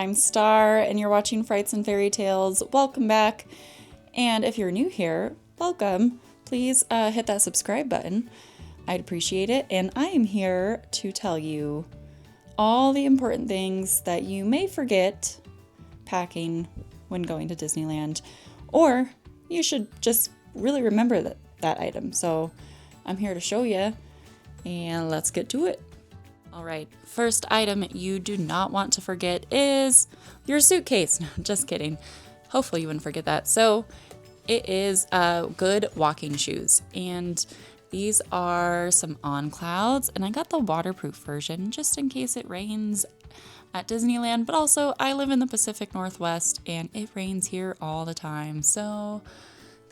I'm Starr, and you're watching Frights and Fairy Tales. Welcome back. And if you're new here, welcome. Please hit that subscribe button. I'd appreciate it. And I am here to tell you all the important things that you may forget packing when going to Disneyland, or you should just really remember that item. So I'm here to show you, and let's get to it. All right, first item you do not want to forget is your suitcase. No, just kidding. Hopefully you wouldn't forget that. So it is good walking shoes, and these are some On Clouds, and I got the waterproof version just in case it rains at Disneyland, but also I live in the Pacific Northwest and it rains here all the time. So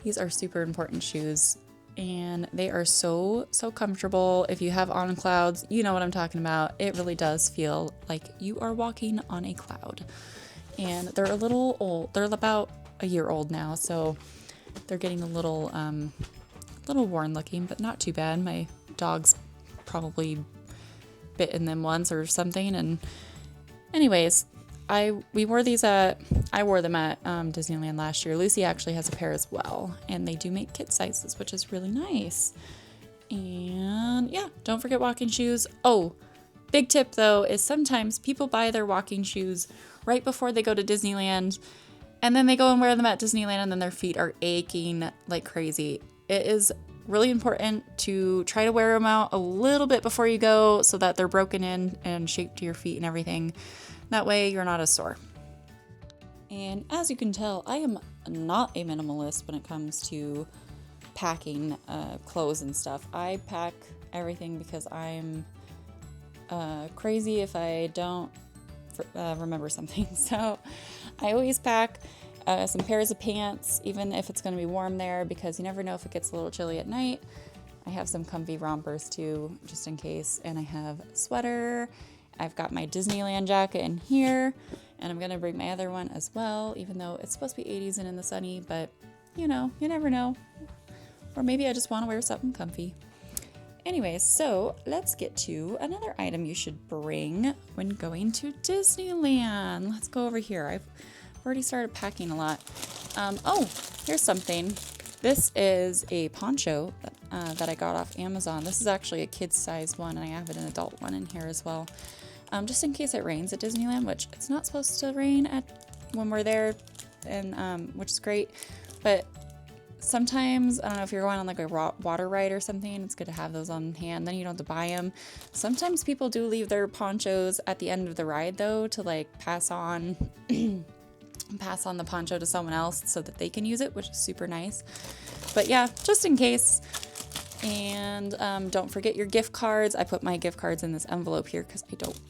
these are super important shoes, and they are so comfortable. If you have On Clouds, you know what I'm talking about. It really does feel like you are walking on a cloud. And they're a little old. They're about a year old now, so they're getting a little worn looking, but not too bad. My dog's probably bitten them once or something. And anyways, I wore them at Disneyland last year. Lucy actually has a pair as well, and they do make kid sizes, which is really nice. And yeah, don't forget walking shoes. Oh, big tip though is sometimes people buy their walking shoes right before they go to Disneyland, and then they go and wear them at Disneyland, and then their feet are aching like crazy. It is really important to try to wear them out a little bit before you go so that they're broken in and shaped to your feet and everything. That way you're not as sore. And as you can tell, I am not a minimalist when it comes to packing clothes and stuff. I pack everything because I'm crazy if I don't remember something. So I always pack some pairs of pants, even if it's going to be warm there, because you never know if it gets a little chilly at night. I have some comfy rompers too, just in case. And I have a sweater. I've got my Disneyland jacket in here, and I'm going to bring my other one as well, even though it's supposed to be 80s and in the sunny, but you know, you never know. Or maybe I just want to wear something comfy. Anyways, so let's get to another item you should bring when going to Disneyland. Let's go over here. I've already started packing a lot. Oh, here's something. This is a poncho that I got off Amazon. This is actually a kid's size one, and I have an adult one in here as well. Just in case it rains at Disneyland, which it's not supposed to rain when we're there, and which is great. But sometimes, I don't know, if you're going on like a water ride or something, it's good to have those on hand. Then you don't have to buy them. Sometimes people do leave their ponchos at the end of the ride though, to like pass on the poncho to someone else so that they can use it, which is super nice. But yeah, just in case. And don't forget your gift cards. I put my gift cards in this envelope here because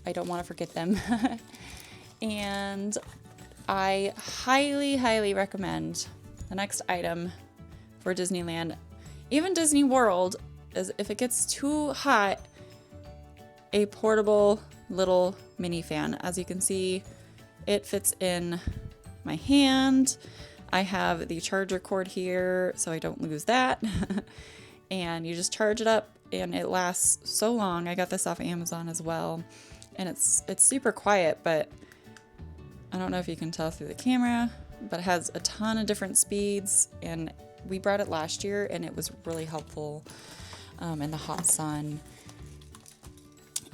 I don't want to forget them. And I highly recommend the next item for Disneyland, even Disney World, is if it gets too hot, a portable little mini fan. As you can see, it fits in my hand. I have the charger cord here so I don't lose that. And you just charge it up and it lasts so long. I got this off Amazon as well, and it's super quiet, but I don't know if you can tell through the camera, but it has a ton of different speeds, and we brought it last year and it was really helpful in the hot sun.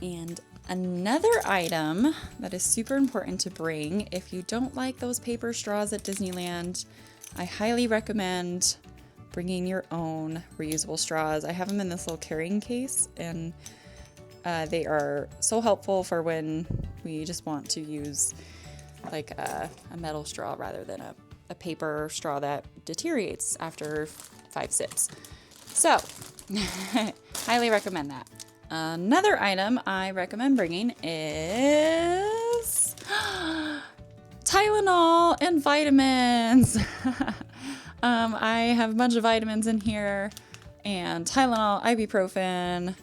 And another item that is super important to bring, if you don't like those paper straws at Disneyland, I highly recommend bringing your own reusable straws. I have them in this little carrying case, and they are so helpful for when we just want to use like a metal straw rather than a paper straw that deteriorates after 5 sips. So highly recommend that. Another item I recommend bringing is Tylenol and vitamins. I have a bunch of vitamins in here, and Tylenol, ibuprofen,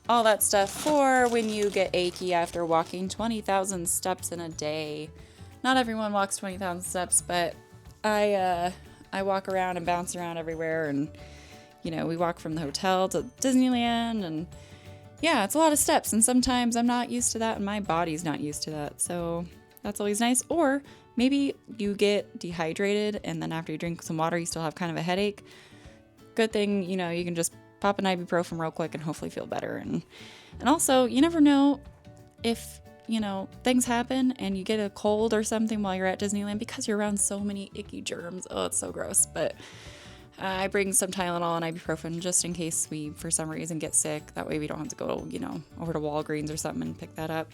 all that stuff for when you get achy after walking 20,000 steps in a day. Not everyone walks 20,000 steps, but I walk around and bounce around everywhere, and you know, we walk from the hotel to Disneyland, and yeah, it's a lot of steps, and sometimes I'm not used to that and my body's not used to that. So That's always nice. Or maybe you get dehydrated and then after you drink some water, you still have kind of a headache. Good thing, you know, you can just pop an ibuprofen real quick and hopefully feel better. And also, you never know if, you know, things happen and you get a cold or something while you're at Disneyland because you're around so many icky germs. Oh, it's so gross. But I bring some Tylenol and ibuprofen just in case we, for some reason, get sick. That way we don't have to go, you know, over to Walgreens or something and pick that up.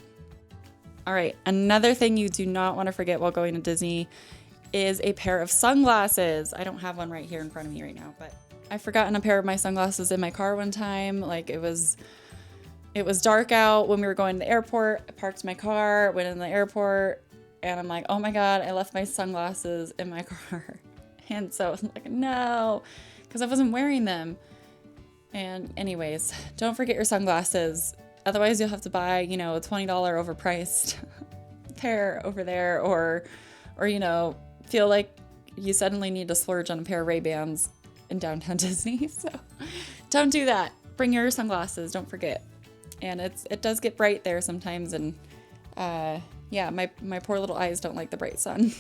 All right, another thing you do not want to forget while going to Disney is a pair of sunglasses. I don't have one right here in front of me right now, but I've forgotten a pair of my sunglasses in my car one time. Like it was dark out when we were going to the airport. I parked my car, went in the airport, and I'm like, oh my God, I left my sunglasses in my car. And so I was like, no, because I wasn't wearing them. And anyways, don't forget your sunglasses. Otherwise you'll have to buy, you know, a $20 overpriced pair over there or, you know, feel like you suddenly need to splurge on a pair of Ray-Bans in downtown Disney. So don't do that. Bring your sunglasses. Don't forget. And it does get bright there sometimes. And yeah, my poor little eyes don't like the bright sun.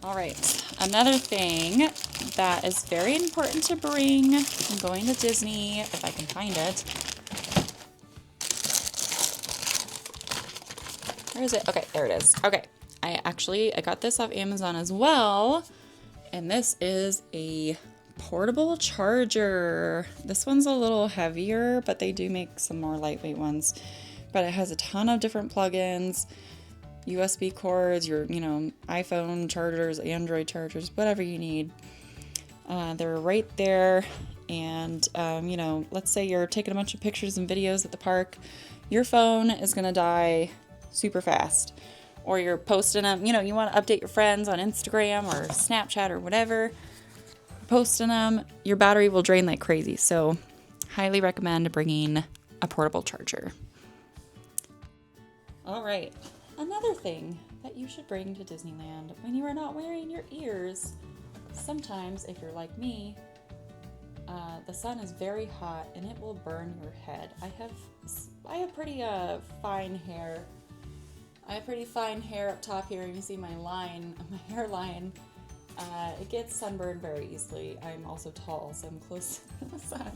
All right. Another thing that is very important to bring when going to Disney, if I can find it. Where is it? Okay, there it is. Okay. I got this off Amazon as well. And this is a portable charger. This one's a little heavier, but they do make some more lightweight ones. But it has a ton of different plugins, USB cords, your, you know, iPhone chargers, Android chargers, whatever you need. They're right there. And, you know, let's say you're taking a bunch of pictures and videos at the park. Your phone is going to die super fast. Or you're posting them, you know, you want to update your friends on Instagram or Snapchat or whatever. Posting them, your battery will drain like crazy. So highly recommend bringing a portable charger. All right. Another thing that you should bring to Disneyland when you are not wearing your ears. Sometimes, if you're like me, the sun is very hot and it will burn your head. I have pretty fine hair. I have pretty fine hair up top here. You can see my line, my hairline. It gets sunburned very easily. I'm also tall, so I'm close to the sun.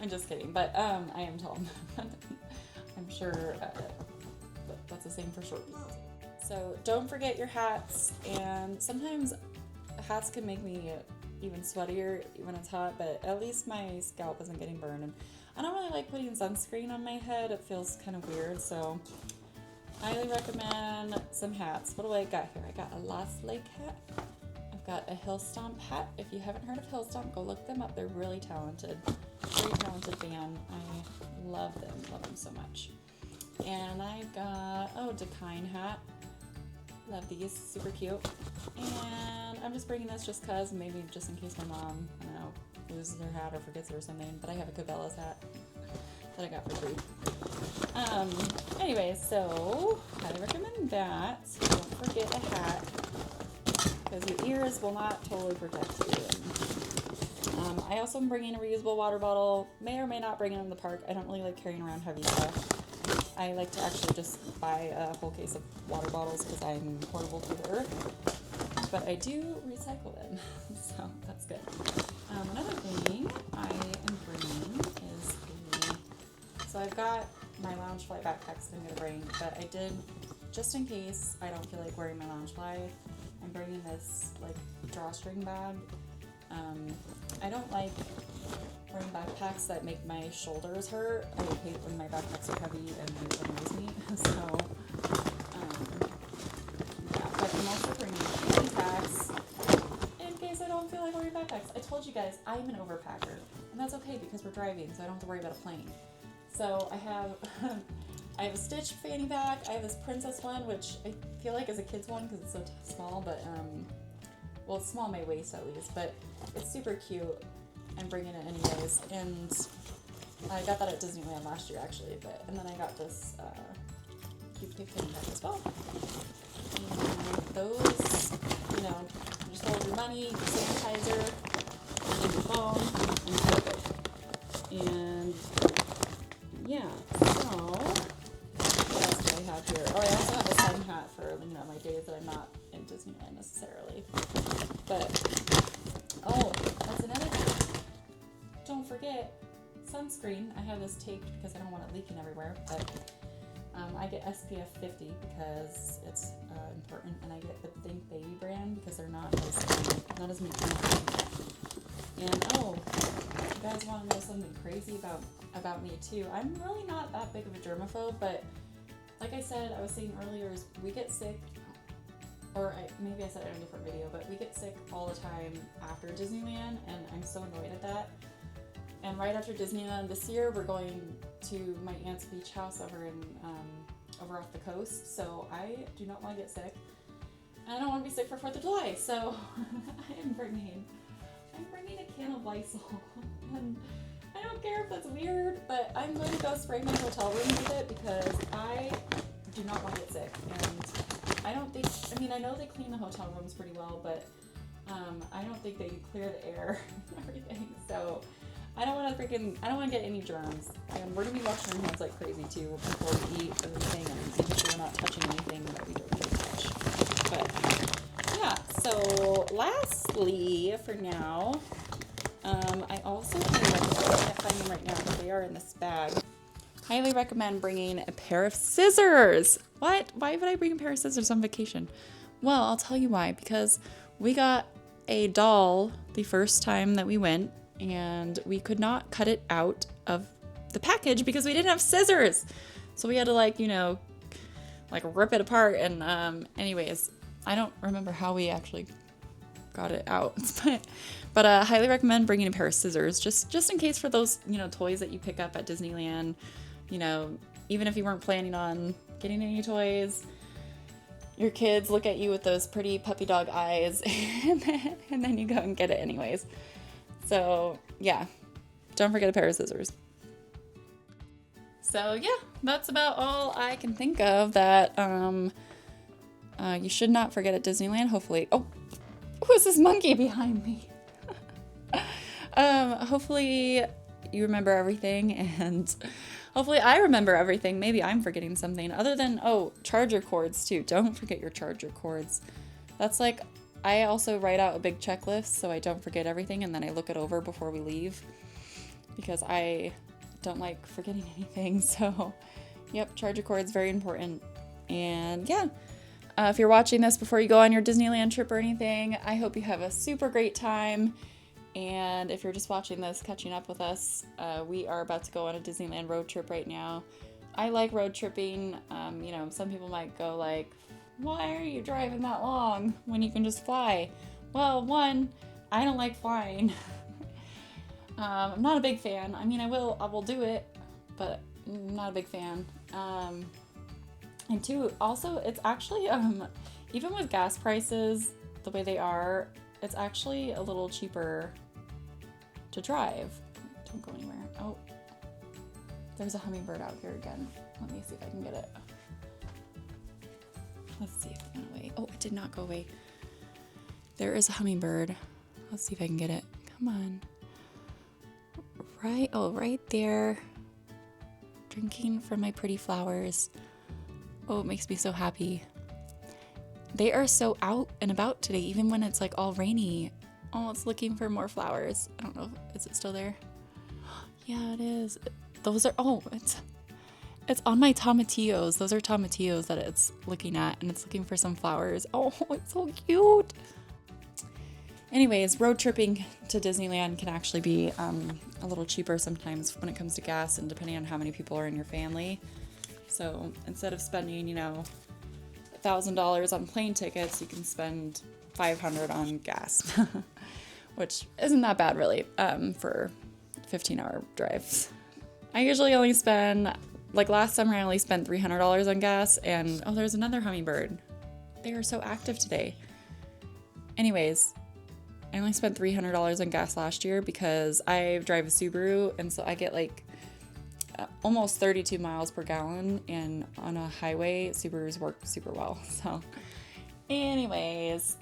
I'm just kidding, but I am tall. I'm sure that's the same for short people. So don't forget your hats, and sometimes hats can make me even sweatier when it's hot, but at least my scalp isn't getting burned. And I don't really like putting sunscreen on my head. It feels kind of weird, so highly recommend some hats. What do I got here? I got a Lost Lake hat. I've got a Hill Stomp hat. If you haven't heard of Hill Stomp, go look them up. They're really talented. Very talented band. I love them so much. And I've got, Dakine hat. Love these, super cute. And I'm just bringing this just cause, maybe just in case my mom, I don't know, loses her hat or forgets it or something, but I have a Cabela's hat that I got for free. Anyways, so highly recommend that. Don't forget a hat, because your ears will not totally protect you. I also am bringing a reusable water bottle. May or may not bring it in the park. I don't really like carrying around heavy stuff. I like to actually just buy a whole case of water bottles because I'm portable to the earth. But I do recycle them, so that's good. Another thing I am bringing is so I've got my Loungefly backpacks that I'm going to bring, but I did, just in case I don't feel like wearing my Loungefly, I'm bringing this like drawstring bag. I don't like wearing backpacks that make my shoulders hurt. I hate when my backpacks are heavy and they annoys me. So, yeah, but I'm also bringing fanny packs in case I don't feel like wearing backpacks. I told you guys I'm an overpacker, and that's okay because we're driving, so I don't have to worry about a plane. So I have a Stitch fanny pack. I have this Princess one, which I feel like is a kid's one because it's so small, but well, it's small in my waist at least, but it's super cute. I'm bringing it anyways, and I got that at Disneyland last year actually, and then I got this cute fanny pack as well. And those, you know, just hold your money, your sanitizer, and your phone, and you're good. And yeah, so what else do I have here? Oh, I also have a sun hat for Disneyland necessarily. But, oh, that's another thing. Don't forget sunscreen. I have this taped because I don't want it leaking everywhere, but I get SPF 50 because it's important, and I get the Think Baby brand because they're not as many chemicals. And oh, you guys want to know something crazy about me too? I'm really not that big of a germaphobe, but like I said, I was saying earlier, is we get sick, or maybe I said it in a different video, but we get sick all the time after Disneyland, and I'm so annoyed at that. And right after Disneyland this year, we're going to my aunt's beach house over off the coast, so I do not want to get sick. And I don't want to be sick for 4th of July, so I'm bringing a can of Lysol. And I don't care if that's weird, but I'm going to go spray my hotel room with it because I do not want to get sick. And I know they clean the hotel rooms pretty well, but I don't think they clear the air and everything. So I don't want to get any germs. And we're going to be washing our hands like crazy too before we eat everything, and making sure we're not touching anything that we don't need to touch. But yeah, so lastly for now, I also I can't find them right now, but they are in this bag. Highly recommend bringing a pair of scissors. What? Why would I bring a pair of scissors on vacation? Well, I'll tell you why. Because we got a doll the first time that we went, and we could not cut it out of the package because we didn't have scissors. So we had to rip it apart. And anyways, I don't remember how we actually got it out, but highly recommend bringing a pair of scissors just in case for those toys that you pick up at Disneyland. Even if you weren't planning on getting any toys, your kids look at you with those pretty puppy dog eyes, and then you go and get it anyways. So yeah, don't forget a pair of scissors. So yeah, that's about all I can think of that you should not forget at Disneyland. Hopefully, oh, who's this monkey behind me? Hopefully you remember everything, and hopefully I remember everything. Maybe I'm forgetting something other than, charger cords too. Don't forget your charger cords. That's I also write out a big checklist so I don't forget everything, and then I look it over before we leave because I don't like forgetting anything. So yep, charger cords, very important. And yeah, if you're watching this before you go on your Disneyland trip or anything, I hope you have a super great time. And if you're just watching this, catching up with us, we are about to go on a Disneyland road trip right now. I like road tripping. Some people might go why are you driving that long when you can just fly? Well, one, I don't like flying. I'm not a big fan. I will do it, but I'm not a big fan. And two, also, it's actually, even with gas prices the way they are, it's actually a little cheaper to drive. Don't go anywhere. Oh, there's a hummingbird out here again. Let me see if I can get it. Let's see if it went away. Oh, it did not go away. There is a hummingbird. Let's see if I can get it. Come on. Right there. Drinking from my pretty flowers. Oh, it makes me so happy. They are so out and about today, even when it's all rainy. Oh, it's looking for more flowers. I don't know. Is it still there? Yeah, it is. Those are, it's on my tomatillos. Those are tomatillos that it's looking at, and it's looking for some flowers. Oh, it's so cute. Anyways, road tripping to Disneyland can actually be a little cheaper sometimes when it comes to gas, and depending on how many people are in your family. So instead of spending, $1,000 on plane tickets, you can spend $500 on gas, which isn't that bad really, for 15-hour drives. I usually only spend, last summer I only spent $300 on gas, and oh, there's another hummingbird. They are so active today. Anyways, I only spent $300 on gas last year because I drive a Subaru, and so I get almost 32 miles per gallon, and on a highway, Subarus work super well. So anyways,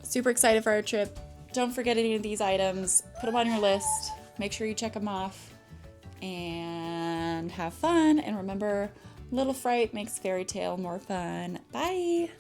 super excited for our trip. Don't forget any of these items. Put them on your list. Make sure you check them off and have fun. And remember, little fright makes fairy tale more fun. Bye.